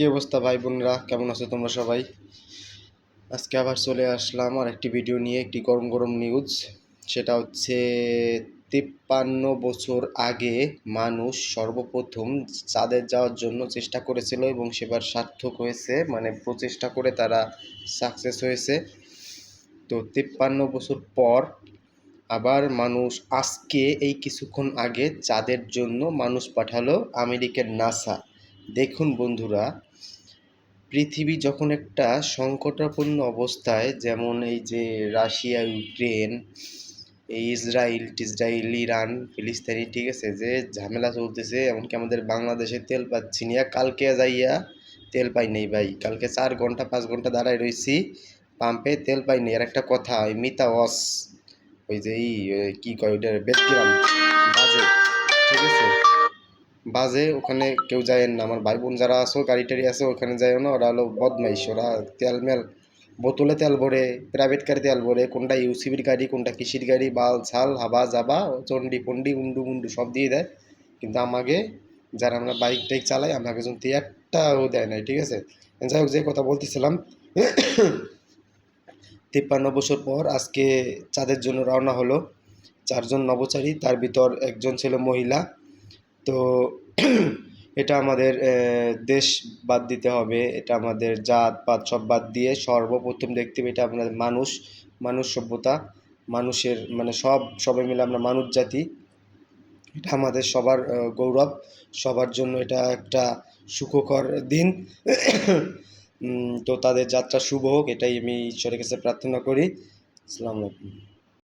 কি অবস্থা ভাই বোনরা, কেমন আছো তোমরা সবাই? আজকে আবার চলে আসলাম আর একটি ভিডিও নিয়ে, একটি গরম গরম নিউজ। সেটা হচ্ছে 53 বছর আগে মানুষ সর্বপ্রথম চাঁদে যাওয়ার জন্য চেষ্টা করেছিল এবং সেবার সার্থক হয়েছে, মানে প্রচেষ্টা করে তারা সাকসেস হয়েছে। তো 53 বছর পর আবার মানুষ আজকে এই কিছুক্ষণ আগে চাঁদের জন্য মানুষ পাঠালো আমেরিকার নাসা। দেখুন বন্ধুরা, পৃথিবী যখন একটা সংকটাপন্ন অবস্থায়, যেমন এই যে রাশিয়া ইউক্রেন, এই ইসরায়েল ইরান ফিলিস্তিনি, ঠিক আছে, যে ঝামেলা চলতেছে, এমনকি আমাদের বাংলাদেশে তেল পাচ্ছি না। কালকে যাইয়া তেল পাই নেই ভাই, কালকে 4 ঘন্টা 5 ঘন্টা দাঁড়ায় রয়েছি পাম্পে, তেল পাই নেই। আর একটা কথা, ওই মিতা ওয়াস, ওই যে কি কয় ওইটার ব্যক্তিরাম বাজে, ঠিক আছে, বাজে, ওখানে কেউ যায় না। আমার ভাই বোন যারা আছো, গাড়ি টাড়ি আছে, ওখানে যায় না। ওরা হলো বদমাইশ, ওরা তেল মেল বোতলে তেল ভরে, প্রাইভেট গাড়ি তেল ভরে, কোনটা ইউসিবির গাড়ি, কোনটা কৃষির গাড়ি, বাল ছাল হাবা জাবা চন্ডি পন্ডি উন্ডু মুন্ডু সব দিয়ে দেয়। কিন্তু আমাকে, যারা আমরা বাইক টাইক চালাই, আমাকে কিন্তু একটাও দেয় নাই, ঠিক আছে। যাই হোক, যে কথা বলতেছিলাম, 53 বছর পর আজকে চাঁদের জন্য রওনা হলো 4জন নভোচারী, তার ভিতর একজন ছিল মহিলা। তো এটা আমাদের দেশ বাদ দিতে হবে, এটা আমাদের জাত পাত সব বাদ দিয়ে সর্বপ্রথম দেখতে হবে এটা আমাদের মানুষ সভ্যতা, মানুষের মানে সবাই মিলে আমরা মানুষ জাতি। এটা আমাদের সবার গৌরব, সবার জন্য এটা একটা সুখকর দিন। তো তাদের যাত্রা শুভ হোক, এটাই আমি ঈশ্বরের কাছে প্রার্থনা করি। আসসালামু আলাইকুম।